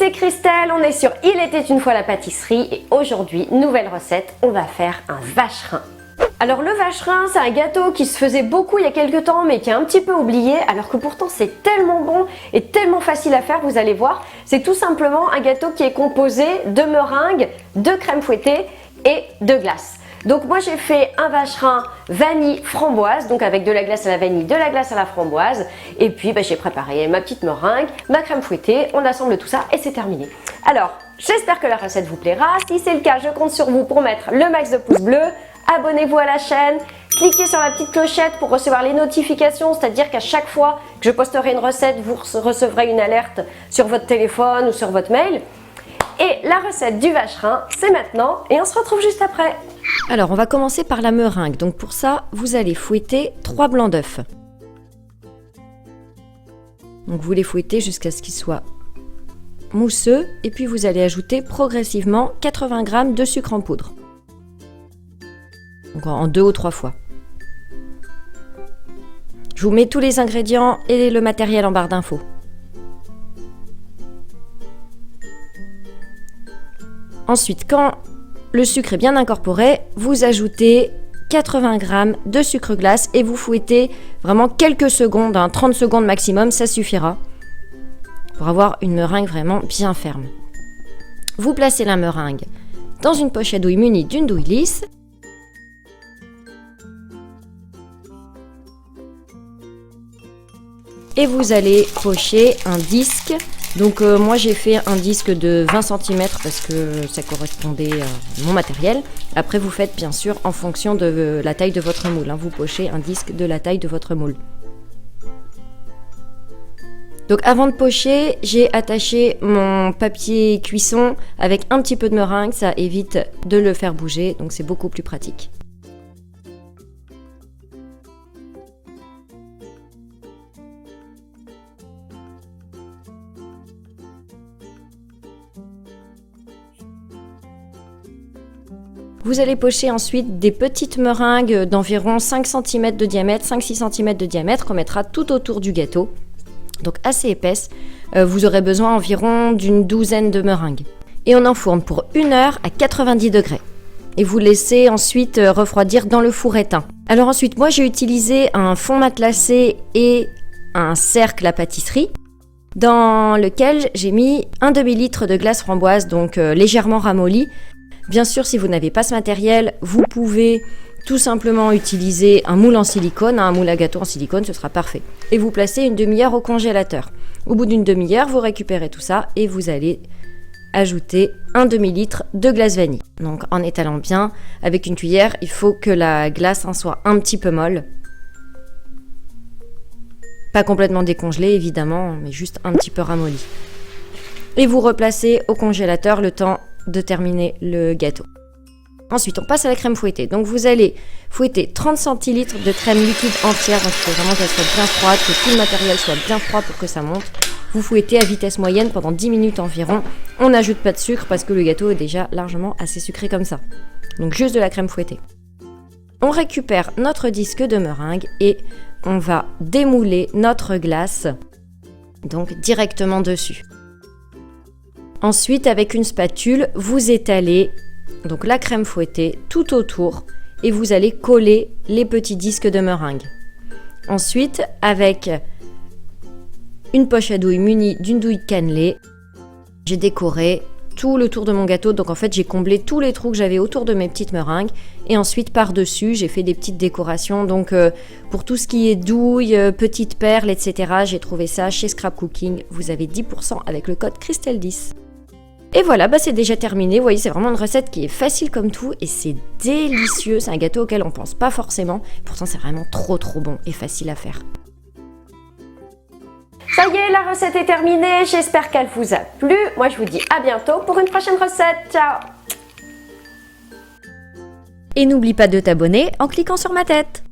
c'est Christelle, on est sur Il était une fois la pâtisserie et aujourd'hui, nouvelle recette, on va faire un vacherin. Alors le vacherin, c'est un gâteau qui se faisait beaucoup il y a quelques temps mais qui est un petit peu oublié alors que pourtant c'est tellement bon et tellement facile à faire, vous allez voir. C'est tout simplement un gâteau qui est composé de meringue, de crème fouettée et de glace. Donc moi j'ai fait un vacherin vanille framboise, donc avec de la glace à la vanille, de la glace à la framboise. Et puis j'ai préparé ma petite meringue, ma crème fouettée, on assemble tout ça et c'est terminé. Alors j'espère que la recette vous plaira. Si c'est le cas, je compte sur vous pour mettre le max de pouces bleus. Abonnez-vous à la chaîne, cliquez sur la petite clochette pour recevoir les notifications, c'est-à-dire qu'à chaque fois que je posterai une recette, vous recevrez une alerte sur votre téléphone ou sur votre mail. Et la recette du vacherin, c'est maintenant et on se retrouve juste après. Alors, on va commencer par la meringue. Donc pour ça, vous allez fouetter 3 blancs d'œufs. Donc vous les fouettez jusqu'à ce qu'ils soient mousseux et puis vous allez ajouter progressivement 80 g de sucre en poudre. Donc en 2 ou 3 fois. Je vous mets tous les ingrédients et le matériel en barre d'infos. Ensuite, quand le sucre est bien incorporé, vous ajoutez 80 g de sucre glace et vous fouettez vraiment quelques secondes, 30 secondes maximum, ça suffira pour avoir une meringue vraiment bien ferme. Vous placez la meringue dans une poche à douille munie d'une douille lisse. Et vous allez pocher un disque. Donc moi j'ai fait un disque de 20 cm parce que ça correspondait à mon matériel. Après vous faites bien sûr en fonction de la taille de votre moule. Vous pochez un disque de la taille de votre moule. Donc avant de pocher, j'ai attaché mon papier cuisson avec un petit peu de meringue. Ça évite de le faire bouger, donc c'est beaucoup plus pratique. Vous allez pocher ensuite des petites meringues d'environ 5 cm de diamètre, 5-6 cm de diamètre qu'on mettra tout autour du gâteau, donc assez épaisse. Vous aurez besoin environ d'une douzaine de meringues. Et on enfourne pour 1 heure à 90 degrés. Et vous laissez ensuite refroidir dans le four éteint. Alors ensuite, moi j'ai utilisé un fond matelassé et un cercle à pâtisserie dans lequel j'ai mis un demi-litre de glace framboise, donc légèrement ramollie. Bien sûr, si vous n'avez pas ce matériel, vous pouvez tout simplement utiliser un moule en silicone, un moule à gâteau en silicone, ce sera parfait. Et vous placez une demi-heure au congélateur. Au bout d'une demi-heure, vous récupérez tout ça et vous allez ajouter un demi-litre de glace vanille. Donc en étalant bien, avec une cuillère, il faut que la glace soit un petit peu molle. Pas complètement décongelée évidemment, mais juste un petit peu ramollie. Et vous replacez au congélateur le temps de terminer le gâteau. Ensuite, on passe à la crème fouettée. Donc, vous allez fouetter 30 centilitres de crème liquide entière. Donc, il faut vraiment qu'elle soit bien froide, que tout le matériel soit bien froid pour que ça monte. Vous fouettez à vitesse moyenne pendant 10 minutes environ. On n'ajoute pas de sucre parce que le gâteau est déjà largement assez sucré comme ça. Donc, juste de la crème fouettée. On récupère notre disque de meringue et on va démouler notre glace donc directement dessus. Ensuite, avec une spatule, vous étalez donc la crème fouettée tout autour et vous allez coller les petits disques de meringue. Ensuite, avec une poche à douille munie d'une douille cannelée, j'ai décoré tout le tour de mon gâteau. Donc en fait, j'ai comblé tous les trous que j'avais autour de mes petites meringues. Et ensuite, par-dessus, j'ai fait des petites décorations. Donc pour tout ce qui est douille, petites perles, etc., j'ai trouvé ça chez Scrap Cooking. Vous avez 10% avec le code Christelle10. Et voilà, c'est déjà terminé. Vous voyez, c'est vraiment une recette qui est facile comme tout et c'est délicieux. C'est un gâteau auquel on pense pas forcément. Pourtant, c'est vraiment trop bon et facile à faire. Ça y est, la recette est terminée. J'espère qu'elle vous a plu. Moi, je vous dis à bientôt pour une prochaine recette. Ciao! Et n'oublie pas de t'abonner en cliquant sur ma tête.